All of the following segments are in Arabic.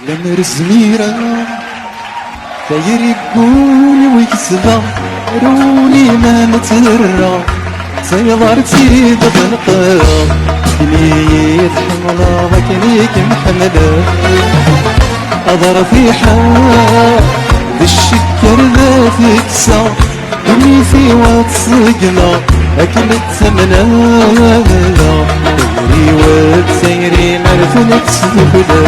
لمر زميرة داير يقول ويكسبا روني ما مترى سيضرتي دخلقا كليت حملا وكليك محمدا أضر في حال بالشكر ذا تكسى دمي في واتسقنا أكلت سمنا تيري وتسيري مرثنك سبلا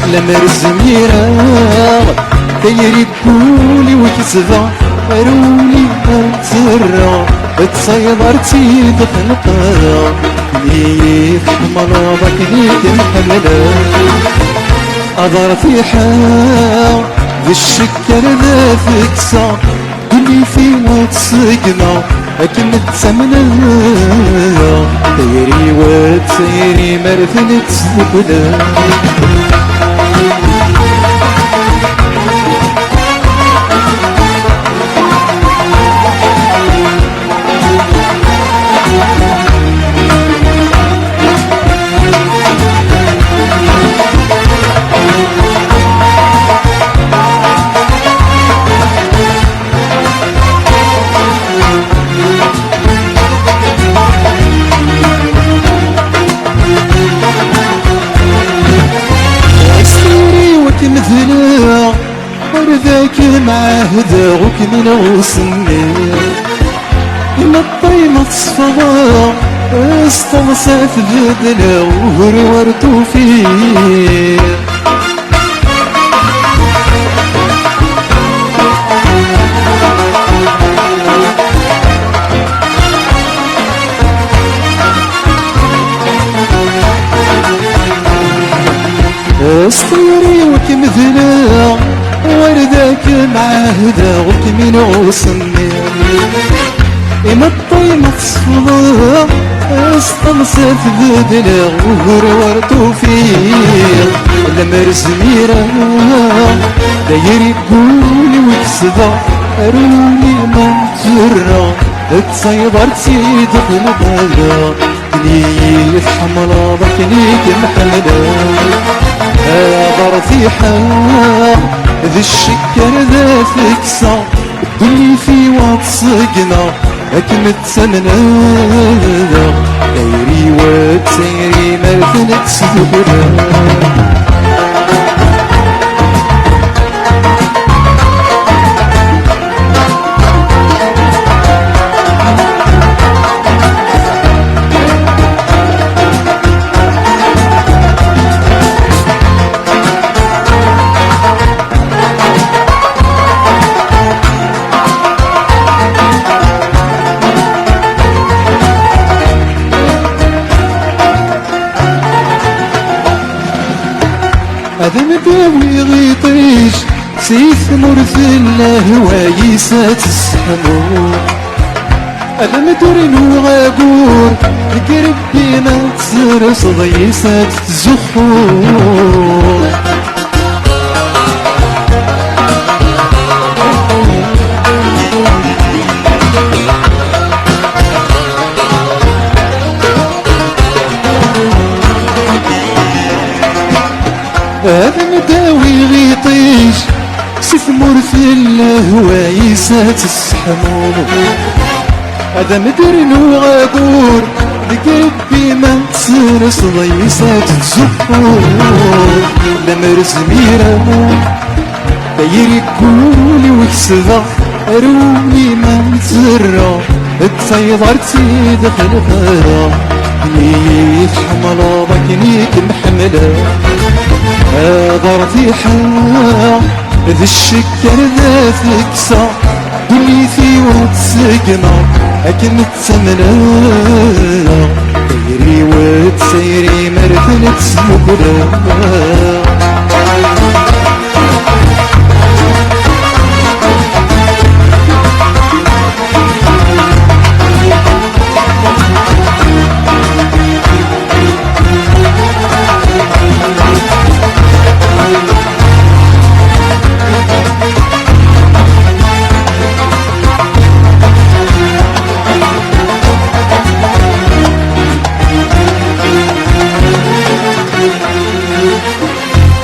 لمر زميرة تيري بقولي وكسبا روني أنترى تصيدرتي دخلقا ليك ملابك ليك محمدا أضر في حال بالشكر ذا تكسى دمي في واتسقنا أكلت سمنا تيري وتسيري مرثنك سبلا مثلا ورداك معاه داغك من وصلني إما الطيمة تصفى استغسات بدنا وهرورتو فيه اسطيري وكمثلا ورداك معاه داغك من وصلني إما الطيمة تصفى استغسات بدنا وهرورتو فيه لمر زميرة داير يقولي وكسبا روني ما مترى تصيدرتي دخل بلا كليت حملا بكليك محمدا أضر في حال ذي الشكر ذا تكسى دمي في واتسقنا أكمت سمنا دايري وتسيري مرثنك سبلا هذا مداوي غيطيش سيف مرث الهوى يسات السحمو هذا مدورين وغابور قربي ما تسرس ضيسات الزخور هذا مداوي غيطيش سيف مرث الهوى يسات السحمو هذا مدرن وغابور بقلبي ما تسرس ضيسات الزهور لمر زميرة داير يقولي وكسبا روني ما مترى تصيدرتي دخلها كليت حملا بكليك محملة أضر في حال ذي الشكر ذا تكسى دمي في وتسقنا أكنت سمنا دايري وتسيري مرثنك سبلا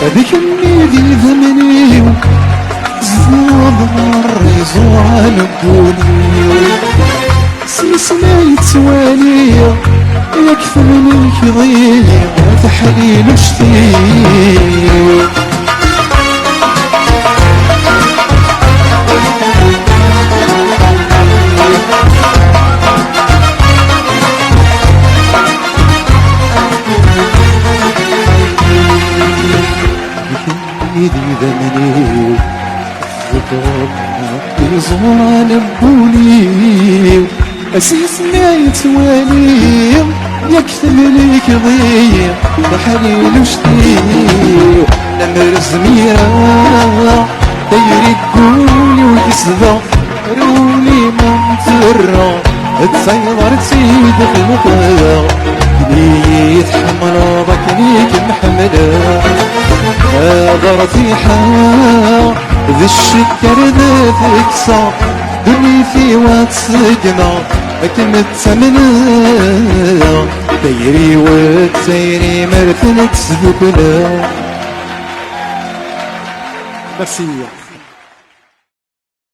هذيك النيدي ذمني زفوض الريزو على قولي سلسلة يتوالي يكفلني كضيع تحليل شتي ايدي ذمني ذكرنا يزول بولي اسيس ما يتوالي يكتب ليك ضيع بحليل وشتي نمر زميرة داير يقولي ويسذا رولي منترة تسيطر تسيد في المطير لي يتحمل ضكنيك محملة ضرتي حا ذي الشكر ذا تكسر دني في وقت سجنا كنت سمنا دايري وتسيري مرتنك سبكنا. Merci.